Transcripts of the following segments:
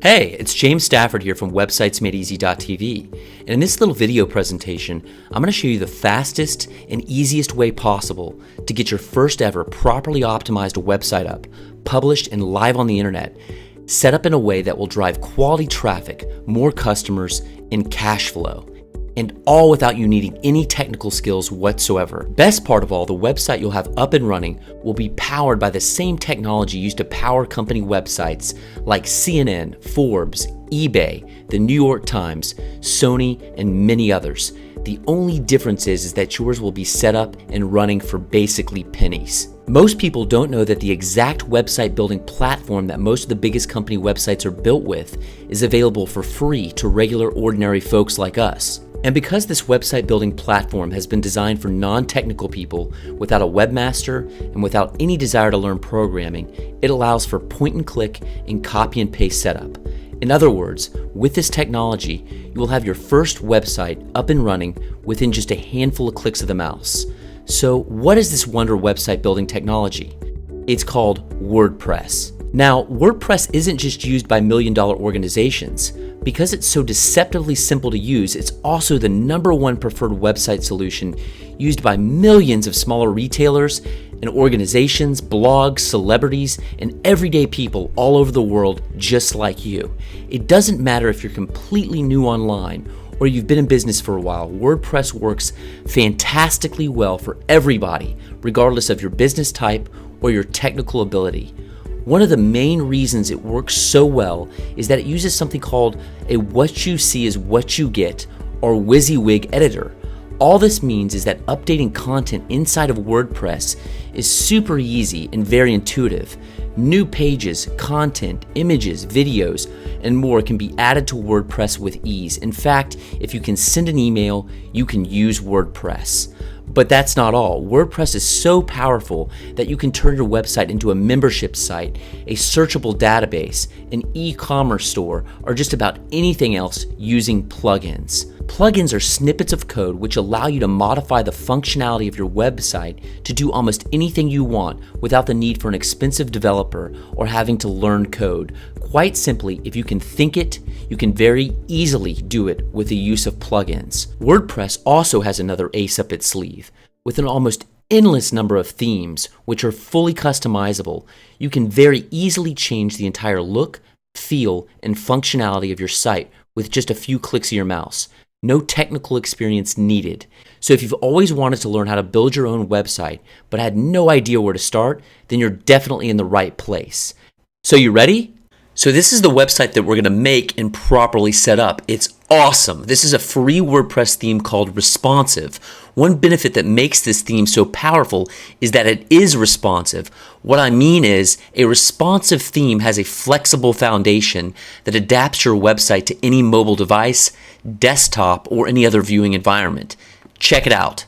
Hey, it's James Stafford here from websitesmadeeasy.tv, and in this little video presentation, I'm going to show you the fastest and easiest way possible to get your first ever properly optimized website up, published and live on the internet, set up in a way that will drive quality traffic, more customers, and cash flow. And all without you needing any technical skills whatsoever. Best part of all, the website you'll have up and running will be powered by the same technology used to power company websites like CNN, Forbes, eBay, the New York Times, Sony, and many others. The only difference is that yours will be set up and running for basically pennies. Most people don't know that the exact website building platform that most of the biggest company websites are built with is available for free to regular ordinary folks like us. And because this website building platform has been designed for non-technical people without a webmaster and without any desire to learn programming, it allows for point and click and copy and paste setup. In other words, with this technology, you will have your first website up and running within just a handful of clicks of the mouse. So what is this wonder website building technology? It's called WordPress. Now, WordPress isn't just used by million-dollar organizations. Because it's so deceptively simple to use, it's also the #1 preferred website solution used by millions of smaller retailers and organizations, blogs, celebrities, and everyday people all over the world just like you. It doesn't matter if you're completely new online or you've been in business for a while, WordPress works fantastically well for everybody, regardless of your business type or your technical ability. One of the main reasons it works so well is that it uses something called a what you see is what you get, or WYSIWYG editor. All this means is that updating content inside of WordPress is super easy and very intuitive. New pages, content, images, videos, and more can be added to WordPress with ease. In fact, if you can send an email, you can use WordPress. But that's not all. WordPress is so powerful that you can turn your website into a membership site, a searchable database, an e-commerce store, or just about anything else using plugins. Plugins are snippets of code which allow you to modify the functionality of your website to do almost anything you want without the need for an expensive developer or having to learn code. Quite simply, if you can think it, you can very easily do it with the use of plugins. WordPress also has another ace up its sleeve. With an almost endless number of themes, which are fully customizable, you can very easily change the entire look, feel, and functionality of your site with just a few clicks of your mouse. No technical experience needed. So if you've always wanted to learn how to build your own website, but had no idea where to start, then you're definitely in the right place. So you ready? So this is the website that we're going to make and properly set up. It's awesome. This is a free WordPress theme called Responsive. One benefit that makes this theme so powerful is that it is responsive. What I mean is a responsive theme has a flexible foundation that adapts your website to any mobile device, desktop, or any other viewing environment. Check it out.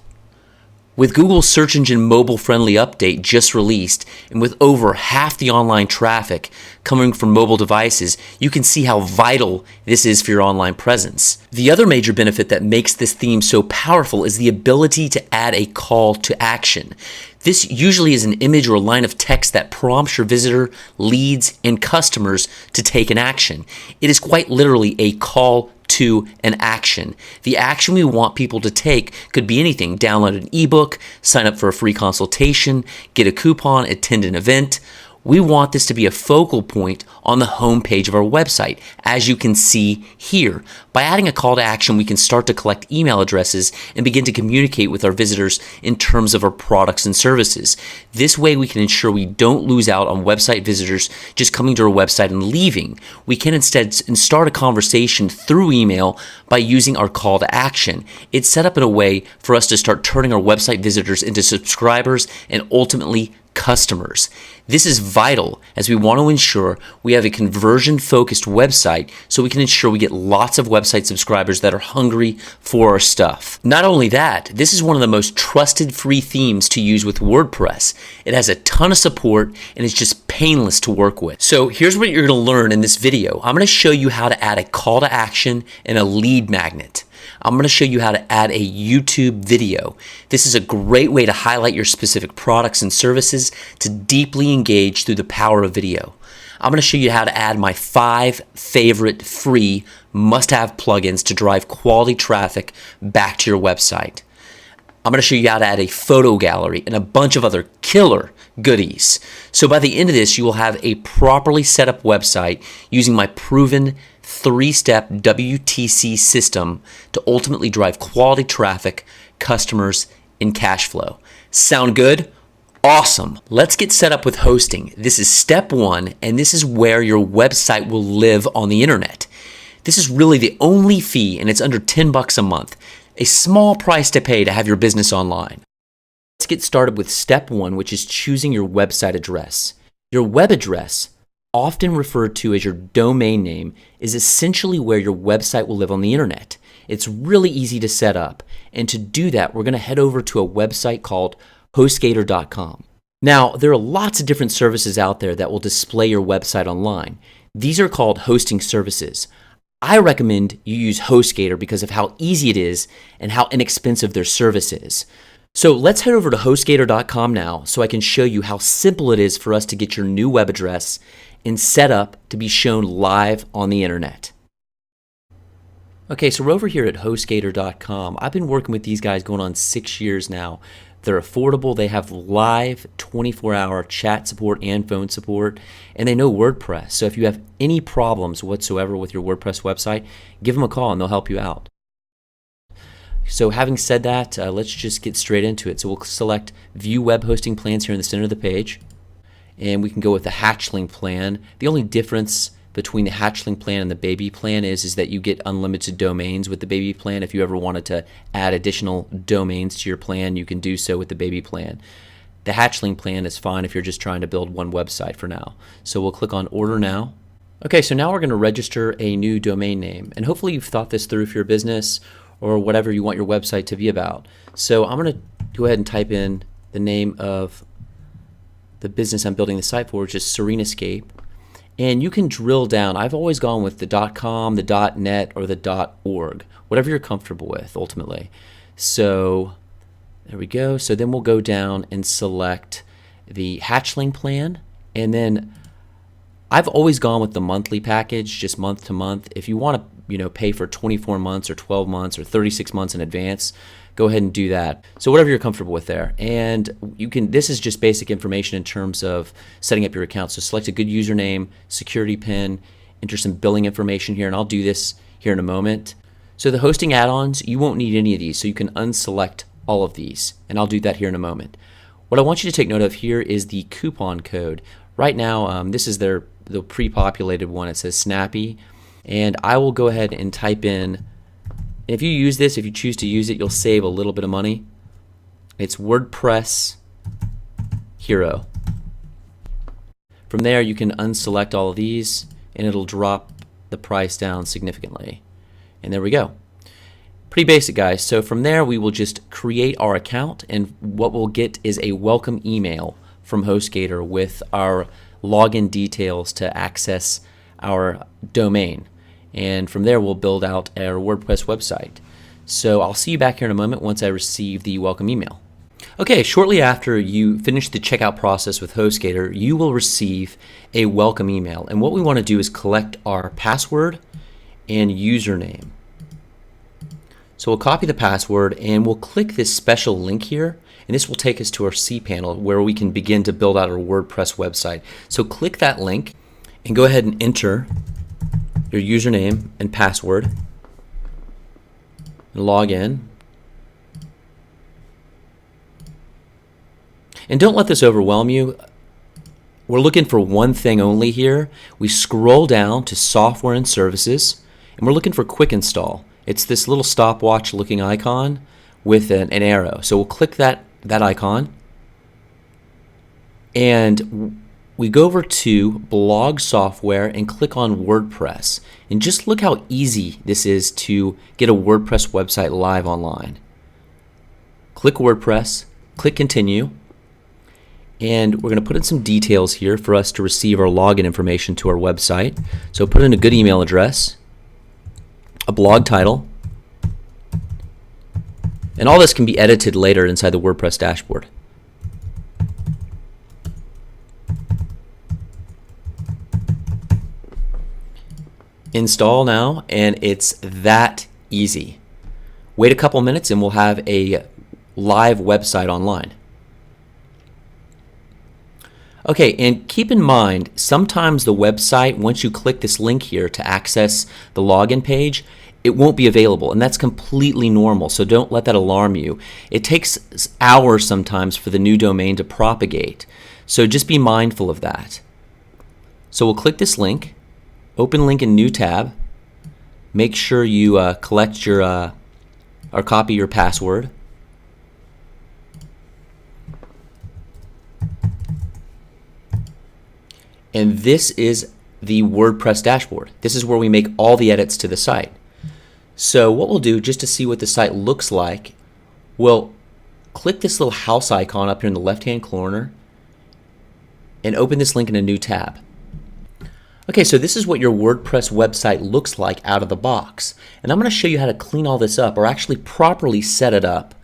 With Google's search engine mobile-friendly update just released, and with over half the online traffic coming from mobile devices, you can see how vital this is for your online presence. The other major benefit that makes this theme so powerful is the ability to add a call to action. This usually is an image or a line of text that prompts your visitor, leads, and customers to take an action. It is quite literally a call to an action. The action we want people to take could be anything: download an ebook, sign up for a free consultation, get a coupon, attend an event. We want this to be a focal point on the home page of our website, as you can see here. By adding a call to action, we can start to collect email addresses and begin to communicate with our visitors in terms of our products and services. This way, we can ensure we don't lose out on website visitors just coming to our website and leaving. We can instead start a conversation through email by using our call to action. It's set up in a way for us to start turning our website visitors into subscribers and ultimately customers. This is vital as we want to ensure we have a conversion-focused website so we can ensure we get lots of website subscribers that are hungry for our stuff. Not only that, this is one of the most trusted free themes to use with WordPress. It has a ton of support and it's just painless to work with. So here's what you're going to learn in this video. I'm going to show you how to add a call to action and a lead magnet. I'm going to show you how to add a YouTube video. This is a great way to highlight your specific products and services to deeply engage through the power of video. I'm going to show you how to add my 5 favorite free must-have plugins to drive quality traffic back to your website. I'm going to show you how to add a photo gallery and a bunch of other killer goodies. So by the end of this, you will have a properly set up website using my proven 3-step WTC system to ultimately drive quality traffic, customers, and cash flow. Sound good? Awesome. Let's get set up with hosting. This is step 1, and this is where your website will live on the internet. This is really the only fee, and it's under $10 a month. A small price to pay to have your business online. Let's get started with step 1, which is choosing your website address. Your web address, often referred to as your domain name, is essentially where your website will live on the internet. It's really easy to set up, and to do that, we're going to head over to a website called HostGator.com. Now, there are lots of different services out there that will display your website online. These are called hosting services. I recommend you use HostGator because of how easy it is and how inexpensive their service is. So let's head over to HostGator.com now so I can show you how simple it is for us to get your new web address and set up to be shown live on the internet. Okay, so we're over here at HostGator.com. I've been working with these guys going on 6 years now. They're affordable. They have live 24-hour chat support and phone support, and they know WordPress. So if you have any problems whatsoever with your WordPress website, give them a call and they'll help you out. So having said that, let's just get straight into it. So we'll select View Web Hosting Plans here in the center of the page, and we can go with the Hatchling plan. The only difference between the Hatchling plan and the Baby plan is that you get unlimited domains with the Baby plan. If you ever wanted to add additional domains to your plan, you can do so with the Baby plan. The Hatchling plan is fine if you're just trying to build one website for now. So we'll click on Order Now. Okay, so now we're going to register a new domain name, and hopefully you've thought this through for your business or whatever you want your website to be about. So I'm going to go ahead and type in the name of the business I'm building the site for, which is Serenescape. And you can drill down. I've always gone with the .com, the .net, or the .org, whatever you're comfortable with ultimately. So there we go. So then we'll go down and select the Hatchling plan, and then I've always gone with the monthly package, just month to month. If you want to, pay for 24 months or 12 months or 36 months in advance, go ahead and do that. So whatever you're comfortable with there. And you can, this is just basic information in terms of setting up your account. So select a good username, security PIN, enter some billing information here, and I'll do this here in a moment. So the hosting add-ons, you won't need any of these, so you can unselect all of these, and I'll do that here in a moment. What I want you to take note of here is the coupon code. Right now, this is the pre-populated one. It says Snappy, and I will go ahead and type in. If you use this, if you choose to use it, you'll save a little bit of money. It's WordPress Hero. From there, you can unselect all of these, and it'll drop the price down significantly. And there we go. Pretty basic, guys. So from there, we will just create our account, and what we'll get is a welcome email from HostGator with our login details to access our domain. And from there, we'll build out our WordPress website. So I'll see you back here in a moment once I receive the welcome email. Okay, shortly after you finish the checkout process with HostGator, you will receive a welcome email. And what we want to do is collect our password and username. So we'll copy the password and we'll click this special link here, and this will take us to our cPanel where we can begin to build out our WordPress website. So click that link and go ahead and enter your username and password and log in. And don't let this overwhelm you. We're looking for one thing only here. We scroll down to Software and Services, and we're looking for Quick Install. It's this little stopwatch looking icon with an arrow. So we'll click that icon, and we go over to Blog Software and click on WordPress. And just look how easy this is to get a WordPress website live online. Click WordPress, click Continue, and we're going to put in some details here for us to receive our login information to our website. So put in a good email address, a blog title, and all this can be edited later inside the WordPress dashboard. Install now, and it's that easy. Wait a couple minutes and we'll have a live website online. Okay, and keep in mind, sometimes the website, once you click this link here to access the login page, it won't be available, and that's completely normal, so don't let that alarm you. It takes hours sometimes for the new domain to propagate, so just be mindful of that. So we'll click this link, open link in new tab, make sure you collect your or copy your password. And this is the WordPress dashboard. This is where we make all the edits to the site. So what we'll do, just to see what the site looks like, we'll click this little house icon up here in the left-hand corner and open this link in a new tab. Okay, so this is what your WordPress website looks like out of the box. And I'm going to show you how to clean all this up, or actually properly set it up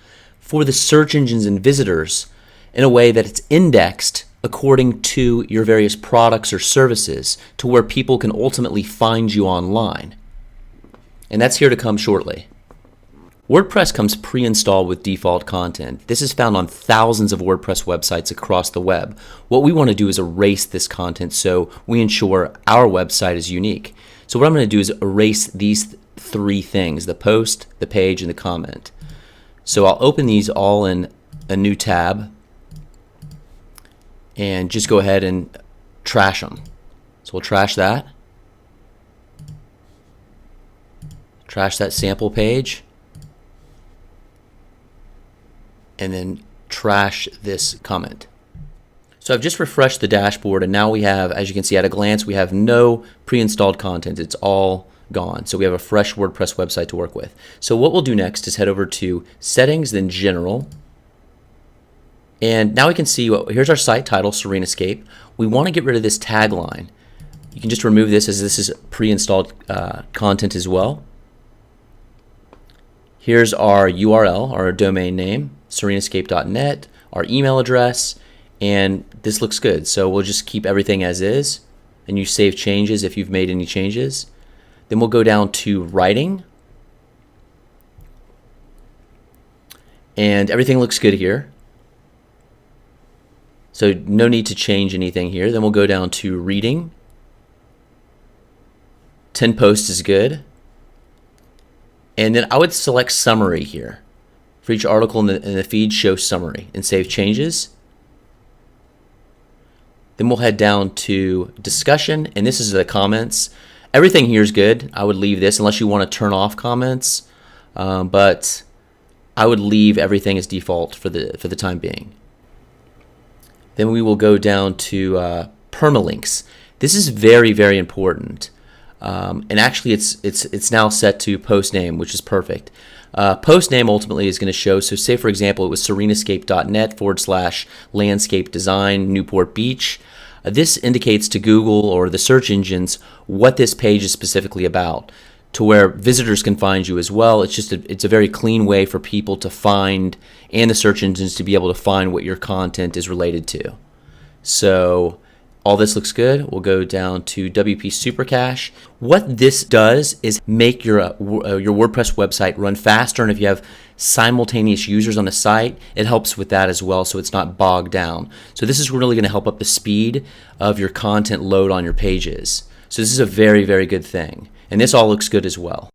for the search engines and visitors in a way that it's indexed according to your various products or services, to where people can ultimately find you online. And that's here to come shortly. WordPress comes pre-installed with default content. This is found on thousands of WordPress websites across the web. What we want to do is erase this content so we ensure our website is unique. So what I'm going to do is erase these three things: the post, the page, and the comment. So I'll open these all in a new tab and just go ahead and trash them. So we'll trash that. Trash that sample page. And then trash this comment. So I've just refreshed the dashboard, and now we have, as you can see at a glance, we have no pre-installed content. It's all gone. So we have a fresh WordPress website to work with. So what we'll do next is head over to Settings, then General. And now we can see, here's our site title, Serenescape. We want to get rid of this tagline. You can just remove this, as this is pre-installed content as well. Here's our URL, our domain name, serenescape.net, our email address, and this looks good. So we'll just keep everything as is, and you save changes if you've made any changes. Then we'll go down to writing, and everything looks good here. So no need to change anything here. Then we'll go down to reading. 10 posts is good. And then I would select summary here. For each article in the feed, show summary and save changes. Then we'll head down to discussion, and this is the comments. Everything here is good. I would leave this unless you want to turn off comments, but I would leave everything as default for the time being. Then we will go down to permalinks. This is very, very important. And actually it's now set to post name, which is perfect. Post name ultimately is going to show, so say for example it was serenescape.net/landscape design Newport Beach. This indicates to Google or the search engines what this page is specifically about, to where visitors can find you as well. It's a very clean way for people to find, and the search engines to be able to find what your content is related to. So all this looks good. We'll go down to WP Super Cache. What this does is make your WordPress website run faster, and if you have simultaneous users on the site, it helps with that as well, so it's not bogged down. So this is really going to help up the speed of your content load on your pages. So this is a very, very good thing, and this all looks good as well.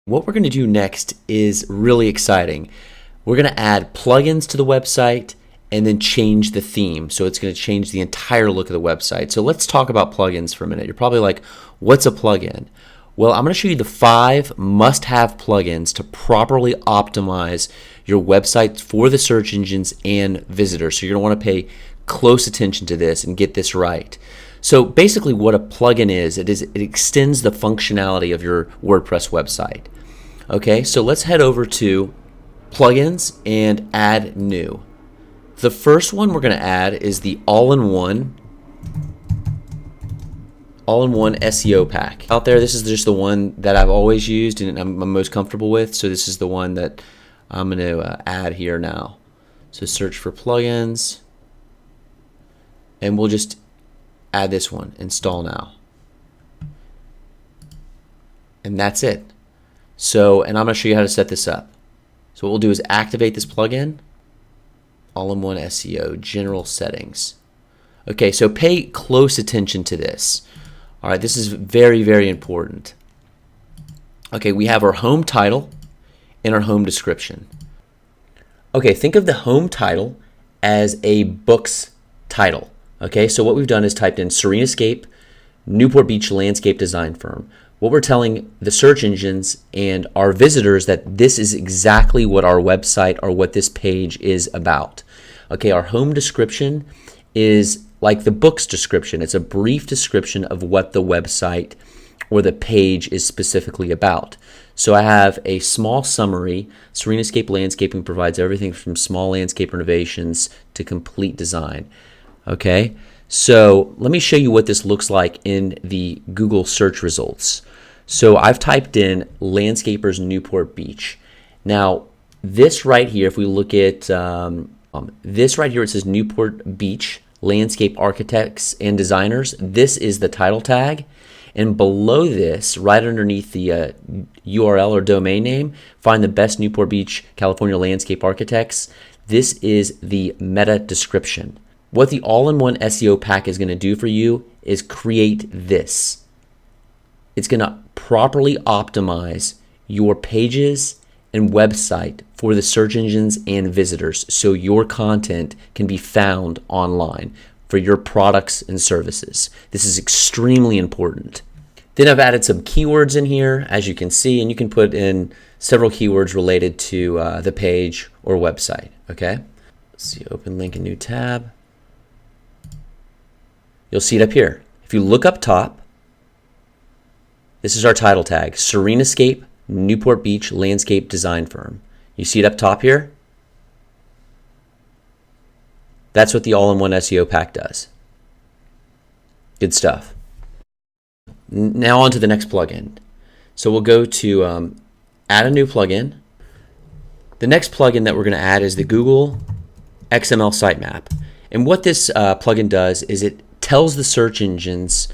What we're going to do next is really exciting. We're going to add plugins to the website and then change the theme. So it's going to change the entire look of the website. So let's talk about plugins for a minute. You're probably like, what's a plugin? Well, I'm going to show you the 5 must-have plugins to properly optimize your website for the search engines and visitors. So you're going to want to pay close attention to this and get this right. So basically what a plugin is, it extends the functionality of your WordPress website. Okay, so let's head over to plugins and add new. The first one we're going to add is the all-in-one SEO pack. Out there, this is just the one that I've always used and I'm most comfortable with, so this is the one that I'm going to add here now. So search for plugins, and we'll just add this one, install now. And that's it. So, and I'm going to show you how to set this up. So what we'll do is activate this plugin, all-in-one SEO, general settings. Okay, so pay close attention to this. All right, this is very, very important. Okay, we have our home title and our home description. Okay, think of the home title as a book's title. Okay, so what we've done is typed in Serenascape, Newport Beach landscape design firm. What we're telling the search engines and our visitors that this is exactly what our website or what this page is about. Okay, our home description is like the book's description. It's a brief description of what the website or the page is specifically about. So I have a small summary. Serenascape Landscaping provides everything from small landscape renovations to complete design. Okay, so let me show you what this looks like in the Google search results. So I've typed in Landscapers Newport Beach. Now this right here, if we look at this right here, it says Newport Beach Landscape Architects and Designers. This is the title tag. And below this, right underneath the URL or domain name, find the best Newport Beach, California landscape architects. This is the meta description. What the all-in-one SEO pack is going to do for you is create this. It's going to properly optimize your pages and website for the search engines and visitors so your content can be found online for your products and services. This is extremely important. Then I've added some keywords in here, as you can see, and you can put in several keywords related to the page or website. Okay, let's see, open link in new tab. You'll see it up here. If you look up top, this is our title tag, Serenascape Newport Beach Landscape Design Firm. You see it up top here? That's what the all-in-one SEO pack does. Good stuff. Now on to the next plugin. So we'll go to add a new plugin. The next plugin that we're going to add is the Google XML sitemap. And what this plugin does is it tells the search engines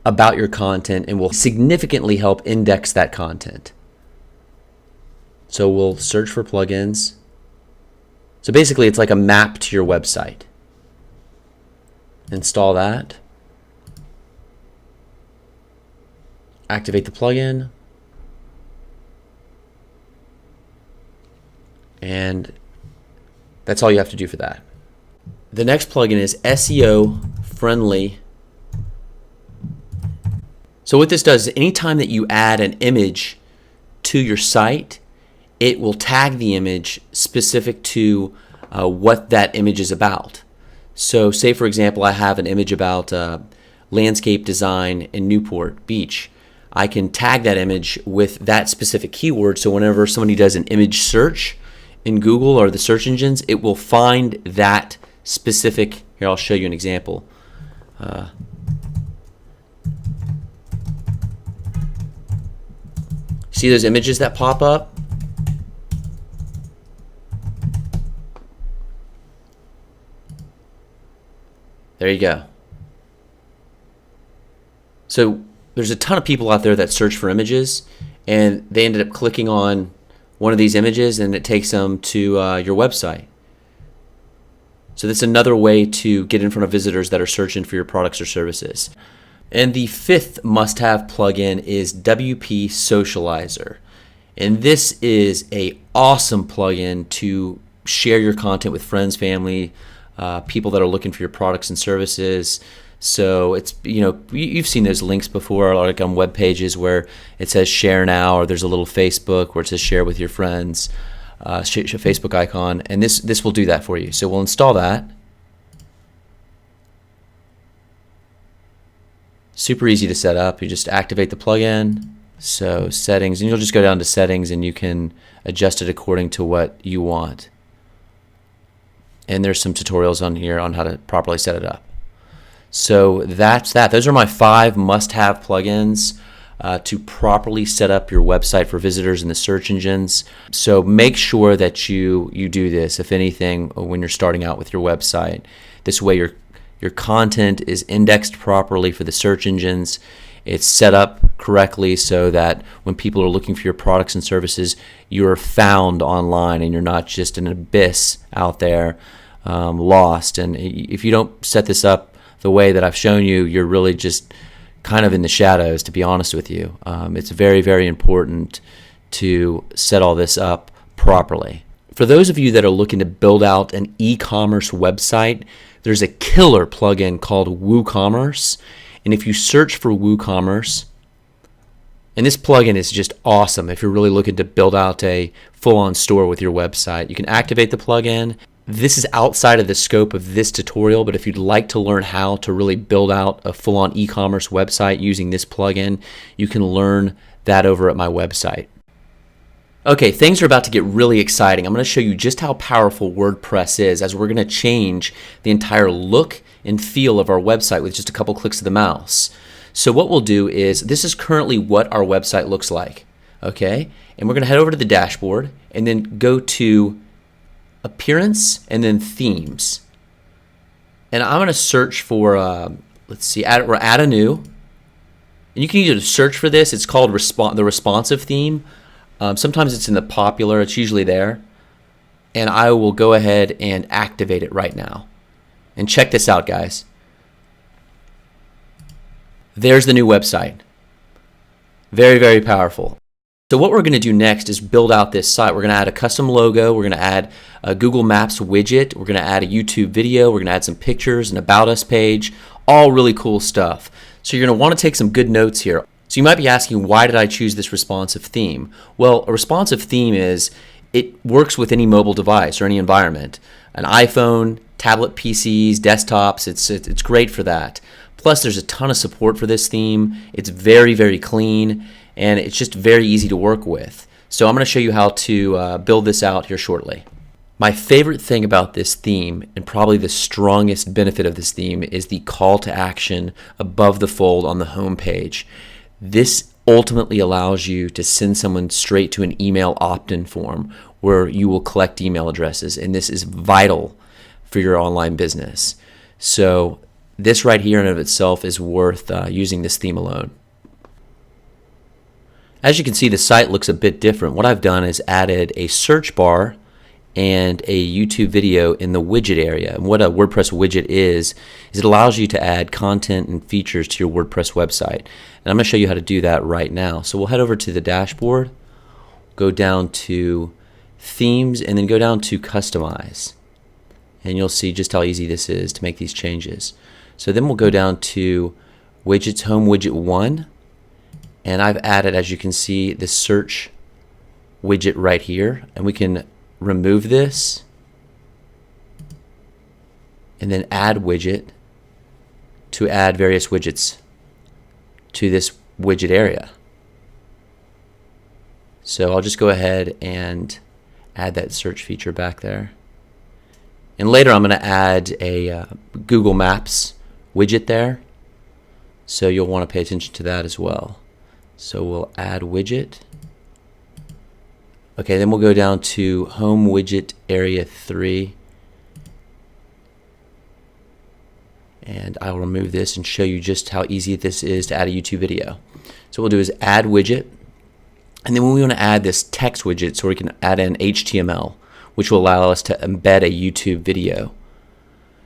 about your content and will significantly help index that content. So we'll search for plugins. So basically it's like a map to your website. Install that. Activate the plugin. And that's all you have to do for that. The next plugin is SEO friendly. So what this does is anytime that you add an image to your site, it will tag the image specific to what that image is about. So say for example I have an image about landscape design in Newport Beach. I can tag that image with that specific keyword, so whenever somebody does an image search in Google or the search engines, it will find that specific. Here, I'll show you an example. See those images that pop up? There you go. So there's a ton of people out there that search for images, and they ended up clicking on one of these images and it takes them to your website. So that's another way to get in front of visitors that are searching for your products or services. And the fifth must-have plugin is WP Socializer. And this is an awesome plugin to share your content with friends, family, people that are looking for your products and services. So it's, you know, you've seen those links before, like on web pages where it says share now, or there's a little Facebook where it says share with your friends, Facebook icon, and this will do that for you. So we'll install that. Super easy to set up. You just activate the plugin. So settings, and you'll just go down to settings and you can adjust it according to what you want. And there's some tutorials on here on how to properly set it up. So that's that. Those are my 5 must-have plugins to properly set up your website for visitors in the search engines. So make sure that you do this, if anything, when you're starting out with your website. This way your content is indexed properly for the search engines. It's set up correctly so that when people are looking for your products and services, you're found online and you're not just an abyss out there lost. And if you don't set this up the way that I've shown you, you're really just kind of in the shadows, to be honest with you. It's very, very important to set all this up properly. For those of you that are looking to build out an e-commerce website, there's a killer plugin called WooCommerce. And if you search for WooCommerce, and this plugin is just awesome if you're really looking to build out a full-on store with your website. You can activate the plugin. This is outside of the scope of this tutorial, but if you'd like to learn how to really build out a full-on e-commerce website using this plugin, you can learn that over at my website. Okay, things are about to get really exciting. I'm going to show you just how powerful WordPress is as we're going to change the entire look and feel of our website with just a couple clicks of the mouse. So what we'll do is, this is currently what our website looks like, okay? And we're going to head over to the dashboard and then go to Appearance and then Themes. And I'm going to search for, let's see, add a new. And you can either search for this, it's called the responsive theme. Sometimes it's in the popular, it's usually there. And I will go ahead and activate it right now. And check this out, guys. There's the new website. Very, very powerful. So what we're going to do next is build out this site. We're going to add a custom logo. We're going to add a Google Maps widget. We're going to add a YouTube video. We're going to add some pictures, an About Us page, all really cool stuff. So you're going to want to take some good notes here. So you might be asking, why did I choose this responsive theme? Well, a responsive theme is, it works with any mobile device or any environment. An iPhone, tablet PCs, desktops, it's great for that. Plus, there's a ton of support for this theme. It's very, very clean, and it's just very easy to work with. So I'm going to show you how to build this out here shortly. My favorite thing about this theme, and probably the strongest benefit of this theme, is the call to action above the fold on the home page. This ultimately allows you to send someone straight to an email opt-in form where you will collect email addresses, and this is vital for your online business. So this right here in and of itself is worth using this theme alone. As you can see, the site looks a bit different. What I've done is added a search bar and a YouTube video in the widget area. And what a WordPress widget is it allows you to add content and features to your WordPress website. And I'm going to show you how to do that right now. So we'll head over to the dashboard, go down to Themes, and then go down to Customize. And you'll see just how easy this is to make these changes. So then we'll go down to Widgets, Home Widget 1. And I've added, as you can see, the search widget right here. And we can remove this and then add widget to add various widgets to this widget area. So I'll just go ahead and add that search feature back there. And later I'm going to add a Google Maps widget there. So you'll want to pay attention to that as well. So we'll add widget. Okay, then we'll go down to Home Widget Area 3. And I'll remove this and show you just how easy this is to add a YouTube video. So what we'll do is add widget. And then we want to add this text widget so we can add in HTML, which will allow us to embed a YouTube video.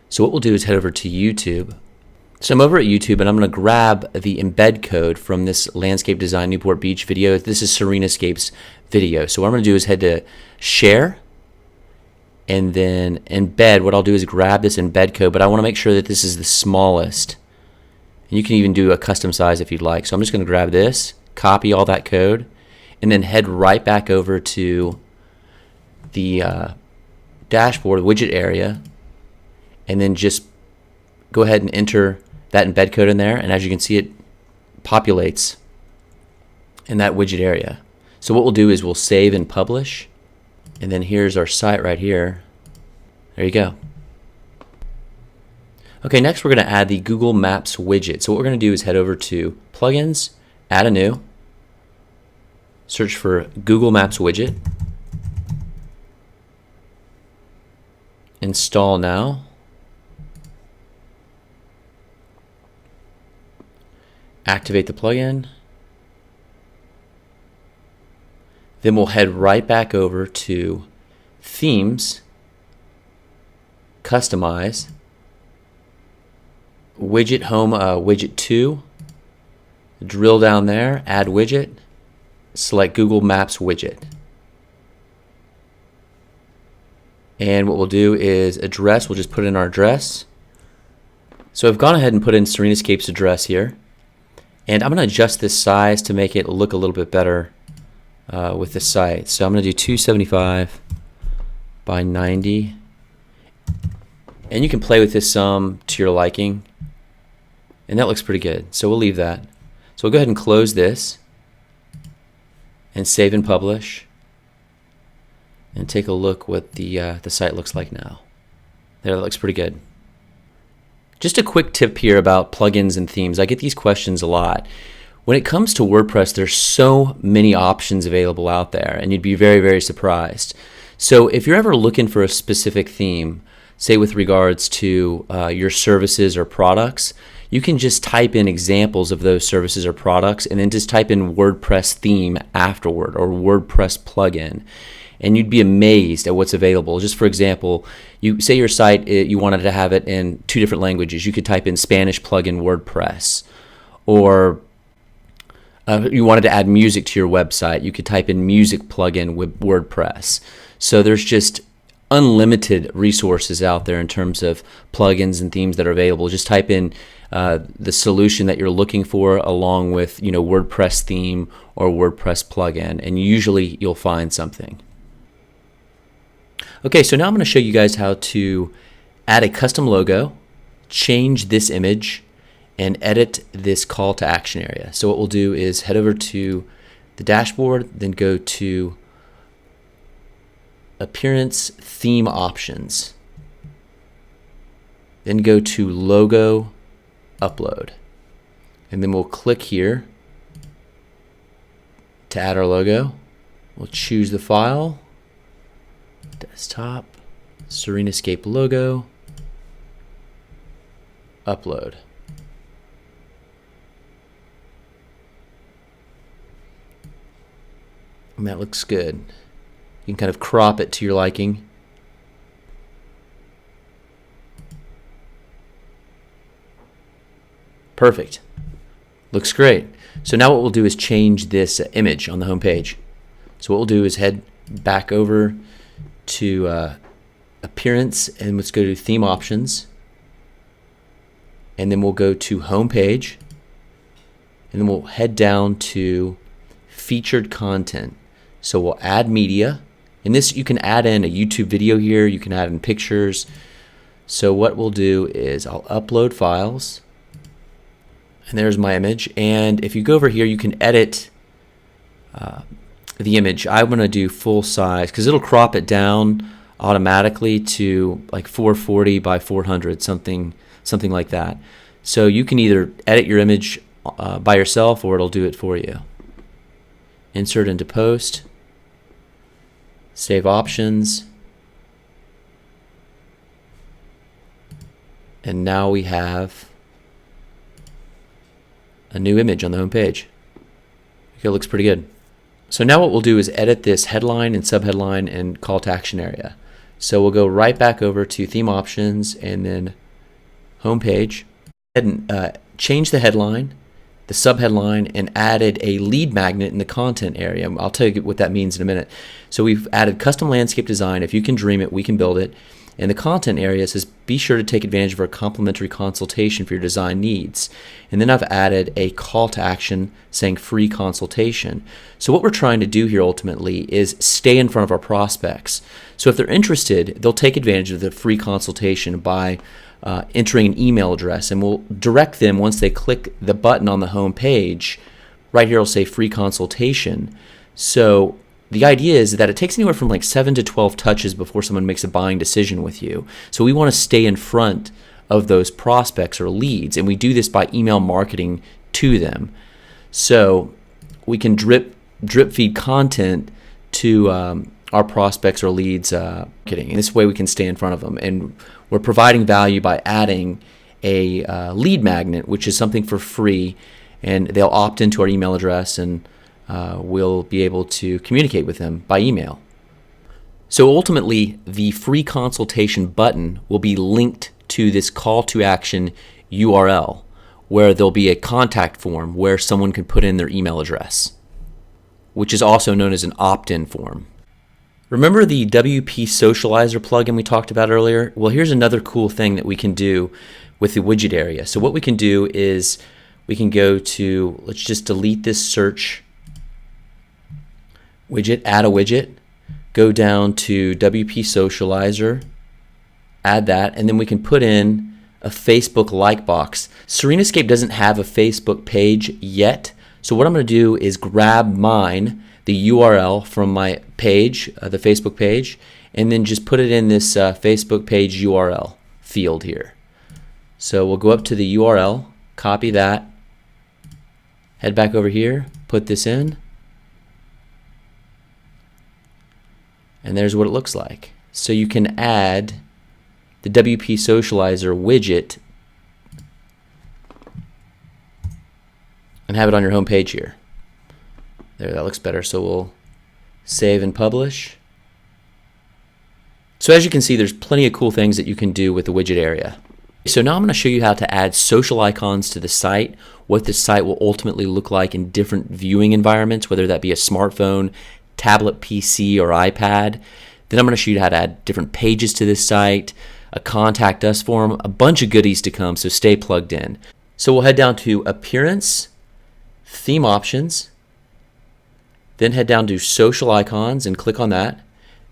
So what we'll do is head over to YouTube. So I'm over at YouTube and I'm going to grab the embed code from this Landscape Design Newport Beach video. This is Serenascape's video. So what I'm going to do is head to Share and then Embed. What I'll do is grab this embed code, but I want to make sure that this is the smallest. And you can even do a custom size if you'd like. So I'm just going to grab this, copy all that code, and then head right back over to the dashboard widget area, and then just go ahead and enter that embed code in there, and as you can see, it populates in that widget area. So what we'll do is we'll save and publish, and then here's our site right here. There you go. Okay, next we're going to add the Google Maps widget. So what we're going to do is head over to Plugins, add a new, search for Google Maps widget, install now, activate the plugin, Then we'll head right back over to Themes, Customize, Widget Home, Widget 2, drill down there, Add Widget, select Google Maps Widget. And what we'll do is address, we'll just put in our address. So I've gone ahead and put in Serenascape's address here. And I'm going to adjust this size to make it look a little bit better with the site. So I'm going to do 275 by 90. And you can play with this some to your liking. And that looks pretty good. So we'll leave that. So we'll go ahead and close this and save and publish. And take a look what the site looks like now. There, that looks pretty good. Just a quick tip here about plugins and themes. I get these questions a lot. When it comes to WordPress, there's so many options available out there, and you'd be very, very surprised. So if you're ever looking for a specific theme, say with regards to your services or products, you can just type in examples of those services or products and then just type in WordPress theme afterward or WordPress plugin. And you'd be amazed at what's available. Just for example, you say your site, you wanted to have it in 2 different languages. You could type in Spanish plugin WordPress. Or you wanted to add music to your website. You could type in music plugin with WordPress. So there's just unlimited resources out there in terms of plugins and themes that are available. Just type in the solution that you're looking for along with WordPress theme or WordPress plugin, and usually you'll find something. Okay, so now I'm going to show you guys how to add a custom logo, change this image, and edit this call to action area. So what we'll do is head over to the dashboard, then go to Appearance Theme Options, then go to Logo Upload, and then we'll click here to add our logo. We'll choose the file, desktop, Serenascape logo, upload. And that looks good. You can kind of crop it to your liking. Perfect. Looks great. So now what we'll do is change this image on the home page. So what we'll do is head back over to Appearance, and let's go to Theme Options, and then we'll go to Home Page, and then we'll head down to Featured Content. So we'll add media, and this you can add in a YouTube video here, you can add in pictures. So what we'll do is I'll upload files, and there's my image. And if you go over here, you can edit the image. I'm going to do full size because it'll crop it down automatically to like 440 by 400, something like that. So you can either edit your image by yourself or it'll do it for you. Insert into post, save options, and now we have a new image on the home page. Okay, it looks pretty good. So now what we'll do is edit this headline and subheadline and call to action area. So we'll go right back over to Theme Options and then Home Page, and change the headline, the subheadline, and added a lead magnet in the content area. I'll tell you what that means in a minute. So we've added custom landscape design. If you can dream it, we can build it. And the content area says, be sure to take advantage of our complimentary consultation for your design needs. And then I've added a call to action saying free consultation. So what we're trying to do here ultimately is stay in front of our prospects. So if they're interested, they'll take advantage of the free consultation by entering an email address, and we'll direct them once they click the button on the home page. Right here it'll say free consultation. So the idea is that it takes anywhere from like 7 to 12 touches before someone makes a buying decision with you. So we want to stay in front of those prospects or leads, and we do this by email marketing to them. So we can drip feed content to our prospects or leads marketing. And this way we can stay in front of them. And we're providing value by adding a lead magnet, which is something for free, and they'll opt into our email address, and we'll be able to communicate with them by email. So ultimately, the free consultation button will be linked to this call to action URL, where there'll be a contact form where someone can put in their email address, which is also known as an opt-in form. Remember the WP Socializer plugin we talked about earlier? Well, here's another cool thing that we can do with the widget area. So what we can do is we can go to, let's just delete this search widget, add a widget, go down to WP Socializer, add that, and then we can put in a Facebook like box. SerenaScape doesn't have a Facebook page yet, so what I'm going to do is grab mine, the URL from my page, the Facebook page, and then just put it in this Facebook page URL field here. So we'll go up to the URL, copy that, head back over here, put this in, and there's what it looks like. So you can add the WP Socializer widget and have it on your home page here. There, that looks better. So we'll save and publish. So as you can see, there's plenty of cool things that you can do with the widget area. So now I'm going to show you how to add social icons to the site, what the site will ultimately look like in different viewing environments, whether that be a smartphone, tablet PC, or iPad. Then I'm going to show you how to add different pages to this site, a contact us form, a bunch of goodies to come, so stay plugged in. So we'll head down to Appearance, Theme Options, then head down to Social Icons and click on that.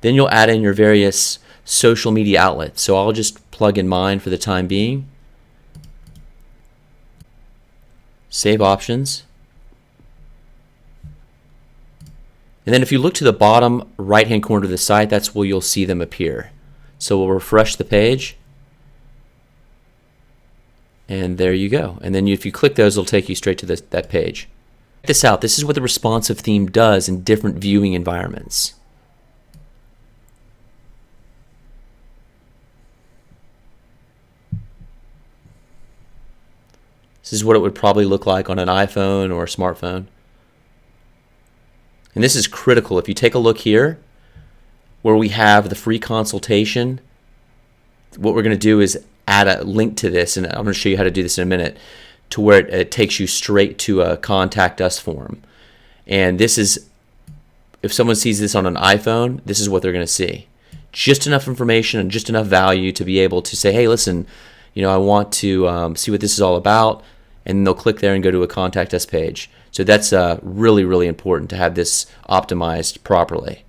Then you'll add in your various social media outlets. So I'll just plug in mine for the time being. Save Options. And then if you look to the bottom right hand corner of the site, that's where you'll see them appear. So we'll refresh the page, and there you go. And then if you click those, it'll take you straight to that page. Check this out. This is what the responsive theme does in different viewing environments. This is what it would probably look like on an iPhone or a smartphone. And this is critical. If you take a look here, where we have the free consultation, what we're going to do is add a link to this, and I'm going to show you how to do this in a minute, to where it takes you straight to a contact us form. And this is, if someone sees this on an iPhone, this is what they're going to see. Just enough information and just enough value to be able to say, hey, listen, I want to see what this is all about, and they'll click there and go to a contact us page. So that's really, really important to have this optimized properly.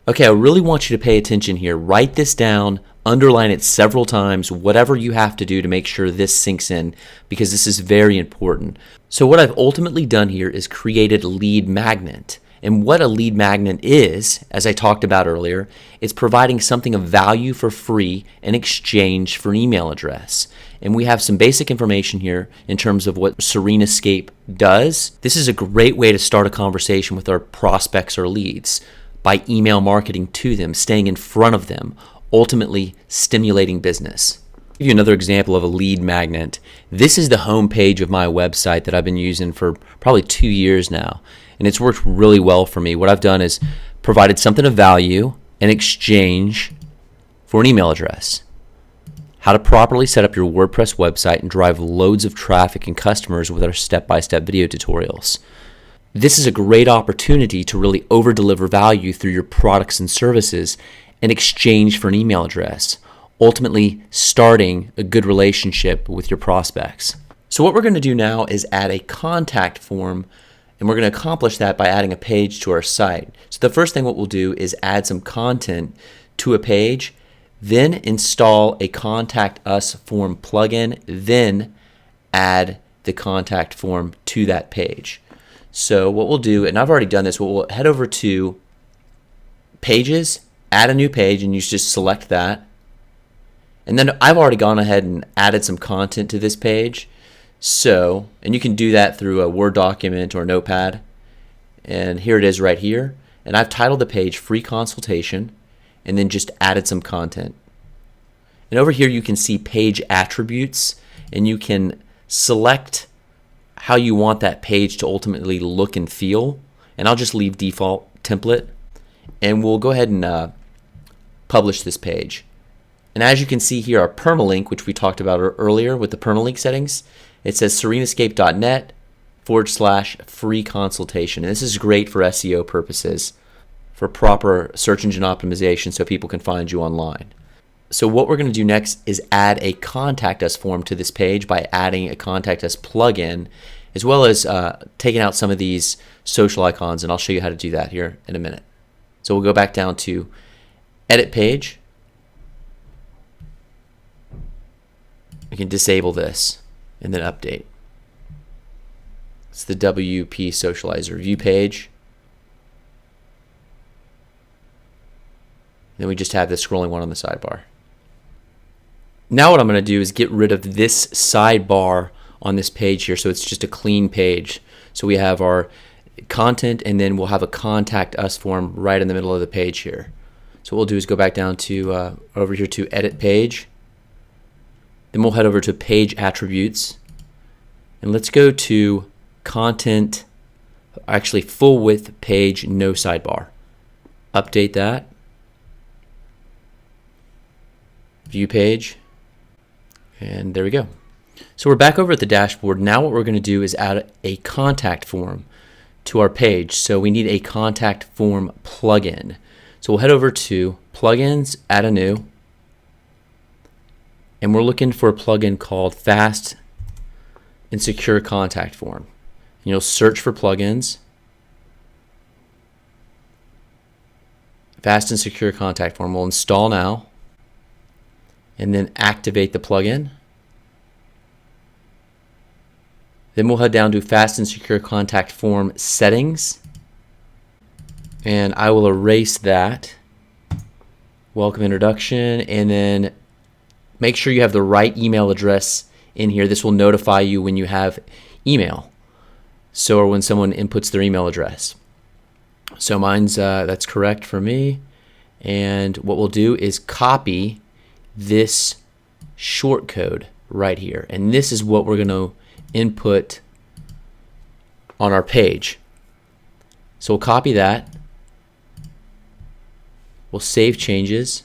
Okay, I really want you to pay attention here. Write this down, underline it several times, whatever you have to do to make sure this sinks in, because this is very important. So what I've ultimately done here is created a lead magnet. And what a lead magnet is, as I talked about earlier, it's providing something of value for free in exchange for an email address. And we have some basic information here in terms of what SerenaScape does. This is a great way to start a conversation with our prospects or leads by email marketing to them, staying in front of them, ultimately stimulating business. I'll give you another example of a lead magnet. This is the home page of my website that I've been using for probably 2 years now, and it's worked really well for me. What I've done is provided something of value in exchange for an email address. How to properly set up your WordPress website and drive loads of traffic and customers with our step-by-step video tutorials. This is a great opportunity to really over-deliver value through your products and services in exchange for an email address, ultimately starting a good relationship with your prospects. So what we're going to do now is add a contact form, and we're going to accomplish that by adding a page to our site. So the first thing what we'll do is add some content to a page, then install a Contact Us form plugin, then add the contact form to that page. So what we'll do, and I've already done this, we'll head over to Pages, add a new page, and you just select that. And then I've already gone ahead and added some content to this page. So, and you can do that through a Word document or Notepad. And here it is right here. And I've titled the page Free Consultation, and then just added some content. And over here you can see page attributes, and you can select how you want that page to ultimately look and feel. and I'll just leave default template, and we'll go ahead and publish this page. And as you can see here, our permalink, which we talked about earlier with the permalink settings, it says serenascape.net/free consultation. And this is great for SEO purposes, for proper search engine optimization so people can find you online. So what we're going to do next is add a contact us form to this page by adding a contact us plugin, as well as taking out some of these social icons, and I'll show you how to do that here in a minute. So we'll go back down to edit page. We can disable this and then update. It's the WP Socializer view page. Then we just have this scrolling one on the sidebar. Now what I'm going to do is get rid of this sidebar on this page here, so it's just a clean page. So we have our content, and then we'll have a contact us form right in the middle of the page here. So what we'll do is go back down to over here to edit page. Then we'll head over to page attributes, and let's go to content, actually full width page, no sidebar. Update that. View page. And there we go. So we're back over at the dashboard. Now what we're going to do is add a contact form to our page. So we need a contact form plugin. So we'll head over to plugins, add a new, and we're looking for a plugin called Fast and Secure Contact Form. And you'll search for plugins, Fast and Secure Contact Form. We'll install now, and then activate the plugin. Then we'll head down to Fast and Secure Contact Form settings, and I will erase that. Welcome introduction, and then make sure you have the right email address in here. This will notify you when you have email, so or when someone inputs their email address. So mine's that's correct for me, and what we'll do is copy this short code right here, and this is what we're going to input on our page. So we'll copy that, we'll save changes,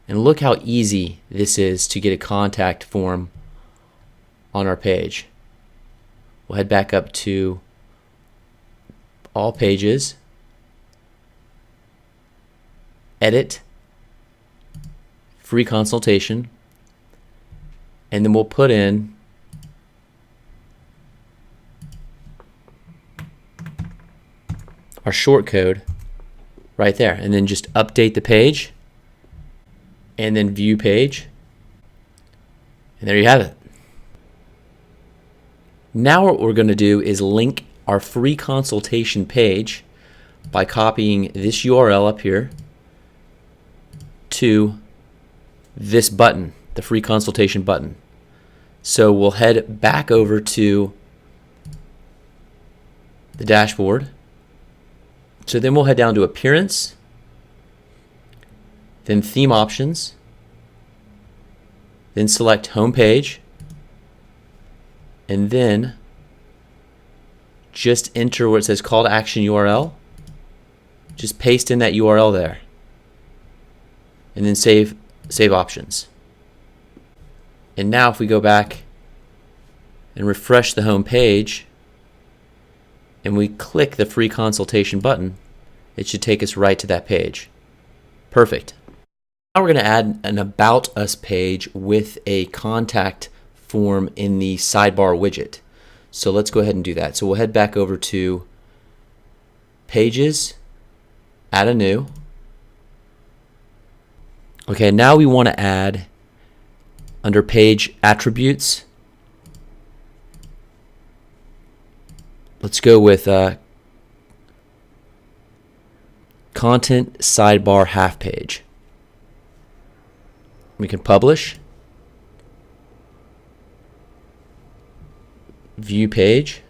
and look how easy this is to get a contact form on our page. We'll head back up to all pages, edit, free consultation, and then we'll put in our short code right there, and then just update the page, and then view page, and there you have it. Now what we're going to do is link our free consultation page by copying this URL up here to this button, the free consultation button. So we'll head back over to the dashboard. So then we'll head down to appearance, then theme options, then select home page, and then just enter where it says call to action URL. Just paste in that URL there, and then save options. And now if we go back and refresh the home page and we click the free consultation button, it should take us right to that page. Perfect. Now we're going to add an About Us page with a contact form in the sidebar widget. So let's go ahead and do that. So we'll head back over to Pages, add a new. Okay, now we want to add under Page Attributes. Let's go with Content Sidebar Half Page. We can publish, view page.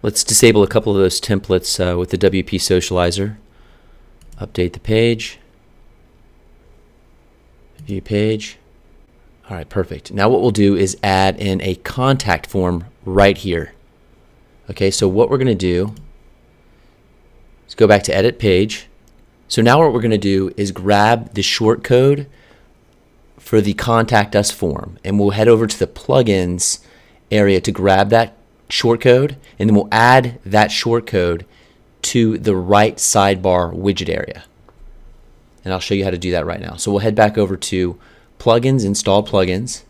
Let's disable a couple of those templates with the WP Socializer. Update the page, view page. All right, perfect. Now what we'll do is add in a contact form right here. Okay, so what we're going to do go back to edit page. So now what we're going to do is grab the shortcode for the contact us form, and we'll head over to the plugins area to grab that shortcode, and then we'll add that shortcode to the right sidebar widget area. And I'll show you how to do that right now. So we'll head back over to plugins, install plugins,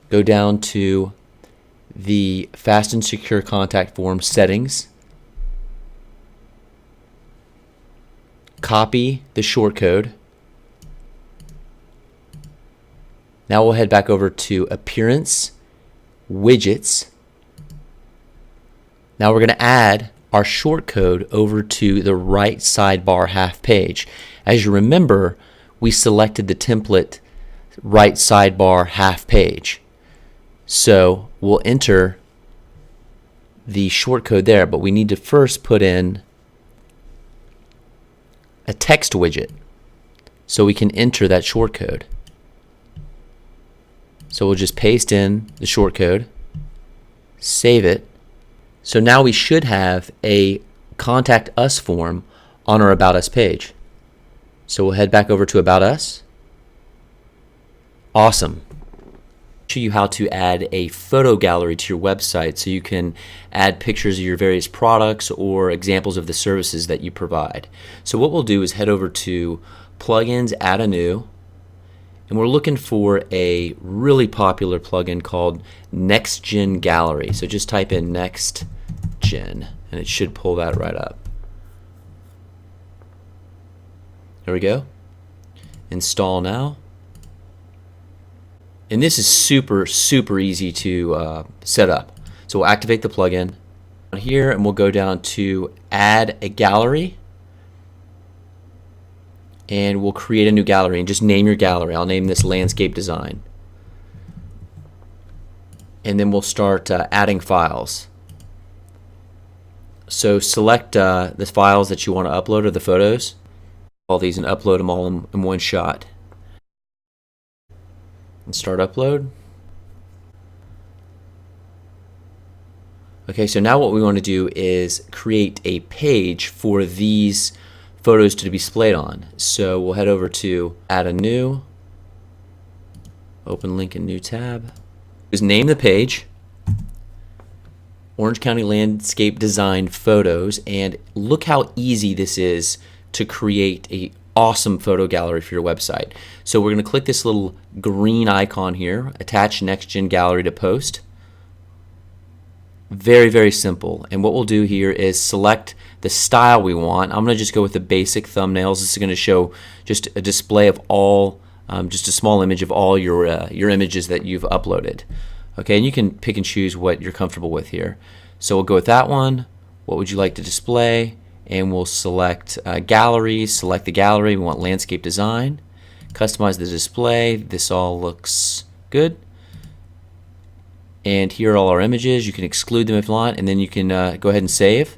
go down to the fast and secure contact form settings, copy the shortcode. Now we'll head back over to appearance, widgets. Now we're going to add our shortcode over to the right sidebar half page. As you remember, we selected the template right sidebar half page. So we'll enter the shortcode there, but we need to first put in a text widget so we can enter that shortcode. So we'll just paste in the shortcode, save it. So now we should have a contact us form on our About Us page. So we'll head back over to About Us. Awesome. Show you how to add a photo gallery to your website so you can add pictures of your various products or examples of the services that you provide. So what we'll do is head over to plugins, add a new, and we're looking for a really popular plugin called Next Gen Gallery. So just type in Next Gen and it should pull that right up. There we go. Install now. And this is super easy to set up. So we'll activate the plugin here and we'll go down to add a gallery, and we'll create a new gallery and just name your gallery. I'll name this landscape design. And then we'll start adding files. So select the files that you want to upload or the photos. All these and upload them all in one shot. And start upload. Okay, so now what we want to do is create a page for these photos to be displayed on. So we'll head over to add a new, open link in new tab. Just name the page Orange County Landscape Design Photos, and look how easy this is to create a awesome photo gallery for your website. So we're going to click this little green icon here, attach Next Gen Gallery to post. Very simple. And what we'll do here is select the style we want. I'm going to just go with the basic thumbnails. This is going to show just a display of all, just a small image of all your images that you've uploaded. Okay, and you can pick and choose what you're comfortable with here. So we'll go with that one. What would you like to display? And we'll select galleries, select the gallery. We want landscape design, customize the display. This all looks good. And here are all our images. You can exclude them if you want, and then you can go ahead and save.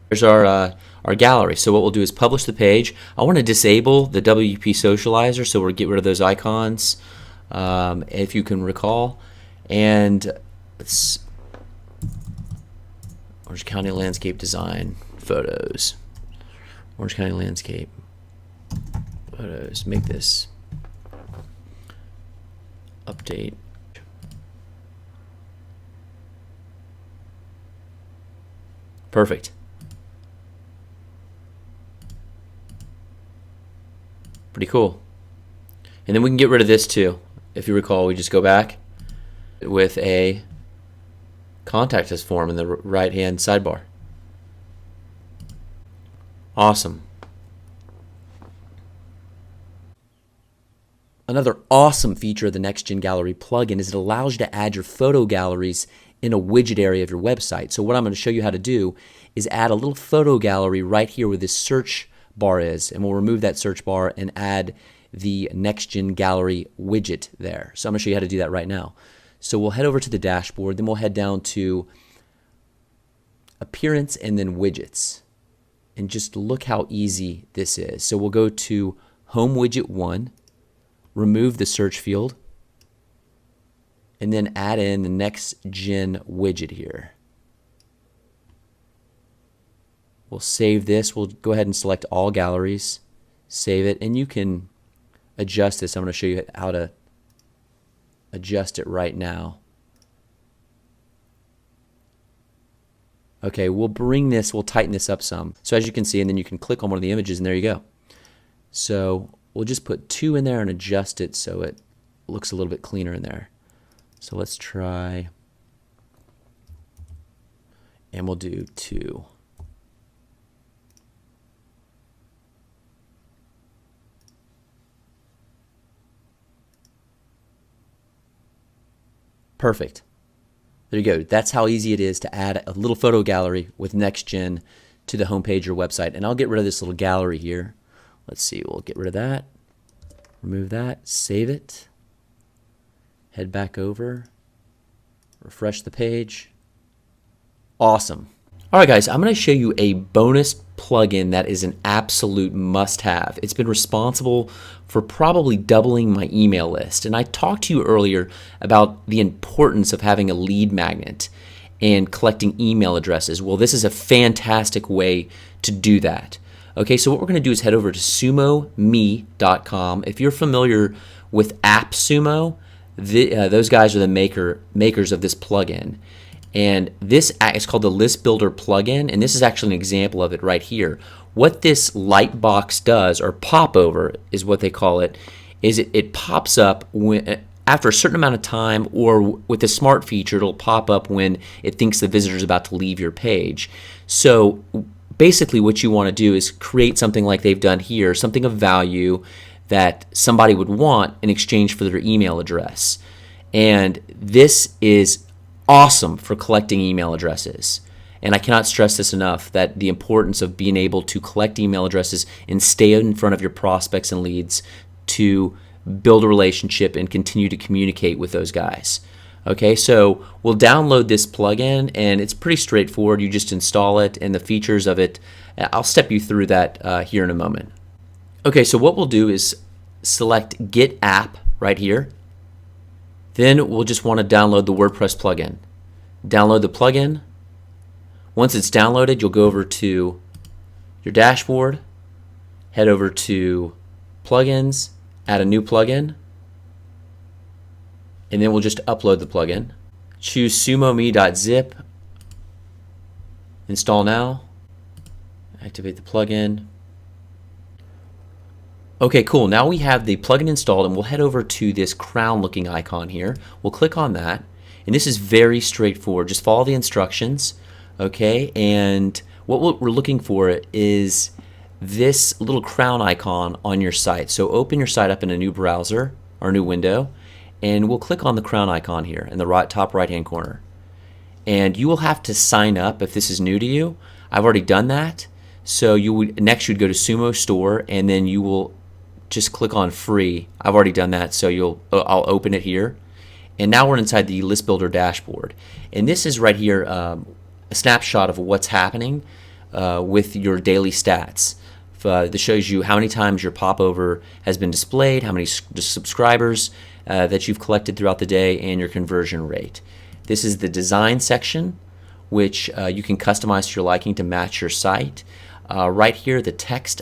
There's our gallery. So what we'll do is publish the page. I want to disable the WP Socializer, so we'll get rid of those icons, if you can recall. And it's Orange County Landscape Design Photos. Orange County Landscape Photos. Make this update. Perfect. Pretty cool. And then we can get rid of this too. If you recall, we just go back with a contact us form in the right hand sidebar. Awesome. Another awesome feature of the Next Gen Gallery plugin is it allows you to add your photo galleries in a widget area of your website. So what I'm going to show you how to do is add a little photo gallery right here where this search bar is, and we'll remove that search bar and add the Next Gen Gallery widget there. So I'm going to show you how to do that right now. So we'll head over to the dashboard, then we'll head down to Appearance and then Widgets. And just look how easy this is. So we'll go to Home Widget 1, remove the search field, and then add in the Next Gen widget here. We'll save this. We'll go ahead and select all galleries, save it, and you can adjust this. I'm going to show you how to adjust it right now. Okay, we'll tighten this up some. So as you can see, and then you can click on one of the images and there you go. So we'll just put 2 in there and adjust it so it looks a little bit cleaner in there. So let's try, and we'll do 2. Perfect. There you go. That's how easy it is to add a little photo gallery with NextGen to the homepage of your website. And I'll get rid of this little gallery here. Let's see, we'll get rid of that, remove that, save it, head back over, refresh the page. Awesome. All right, guys, I'm going to show you a bonus plugin that is an absolute must-have. It's been responsible for probably doubling my email list. And I talked to you earlier about the importance of having a lead magnet and collecting email addresses. Well, this is a fantastic way to do that. Okay, so what we're going to do is head over to sumome.com. If you're familiar with AppSumo, those guys are the makers of this plugin. And this is called the List Builder plugin, and this is actually an example of it right here. What this light box does, or popover is what they call it, is it pops up after a certain amount of time, or with the smart feature, it'll pop up when it thinks the visitor is about to leave your page. So basically what you want to do is create something like they've done here, something of value that somebody would want in exchange for their email address. And this is awesome for collecting email addresses. And I cannot stress this enough, that the importance of being able to collect email addresses and stay in front of your prospects and leads to build a relationship and continue to communicate with those guys. Okay, so we'll download this plugin, and it's pretty straightforward. You just install it, and the features of it, I'll step you through that here in a moment. Okay, so what we'll do is select Get App right here. Then we'll just want to download the WordPress plugin. Download the plugin. Once it's downloaded, you'll go over to your dashboard, head over to Plugins, add a new plugin, and then we'll just upload the plugin. Choose sumome.zip, install now, activate the plugin. Okay, cool. Now we have the plugin installed, and we'll head over to this crown looking icon here. We'll click on that, and this is very straightforward. Just follow the instructions, okay? And what we're looking for is this little crown icon on your site. So open your site up in a new browser or new window, and we'll click on the crown icon here in the top right hand corner. And you will have to sign up if this is new to you. I've already done that. So next you'd go to Sumo Store, and then you will just click on free. I've already done that, so I'll open it here. And now we're inside the List Builder dashboard. And this is right here a snapshot of what's happening with your daily stats. This shows you how many times your popover has been displayed, how many subscribers that you've collected throughout the day, and your conversion rate. This is the design section, which you can customize to your liking to match your site. Right here, the text,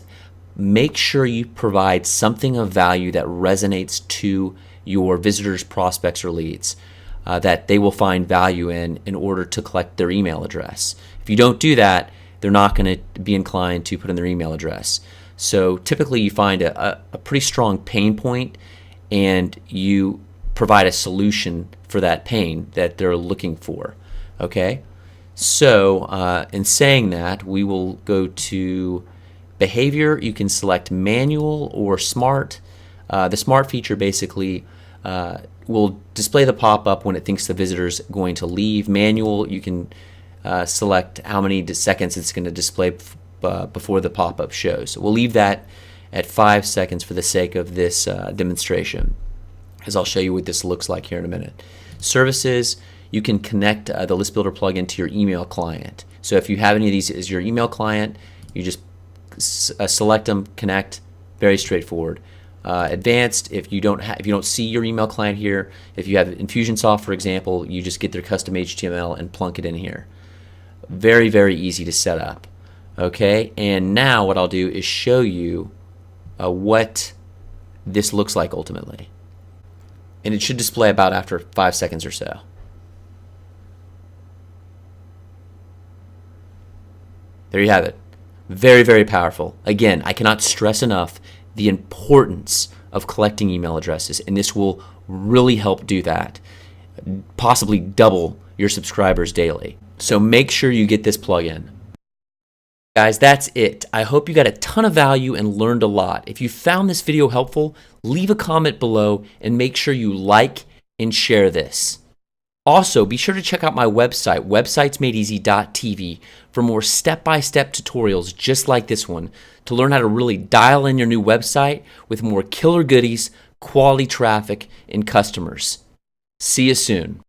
make sure you provide something of value that resonates to your visitors, prospects, or leads, that they will find value in order to collect their email address. If you don't do that, they're not going to be inclined to put in their email address. So typically you find a pretty strong pain point, and you provide a solution for that pain that they're looking for. Okay? So in saying that, we will go to behavior. You can select manual or smart. The smart feature basically will display the pop-up when it thinks the visitor's going to leave. Manual, you can select how many seconds it's going to display before the pop-up shows. So we'll leave that at 5 seconds for the sake of this demonstration, as I'll show you what this looks like here in a minute. Services, you can connect the List Builder plugin to your email client. So if you have any of these as your email client, you just select them, connect. Very straightforward. Advanced, if you don't see your email client here, if you have Infusionsoft, for example, you just get their custom HTML and plunk it in here. Very, very easy to set up. Okay, and now what I'll do is show you what this looks like ultimately. And it should display about after 5 seconds or so. There you have it. Very, very powerful. Again, I cannot stress enough the importance of collecting email addresses, and this will really help do that. Possibly double your subscribers daily. So make sure you get this plugin. Guys, that's it. I hope you got a ton of value and learned a lot. If you found this video helpful, leave a comment below and make sure you like and share this. Also, be sure to check out my website, websitesmadeeasy.tv, for more step-by-step tutorials just like this one to learn how to really dial in your new website with more killer goodies, quality traffic, and customers. See you soon.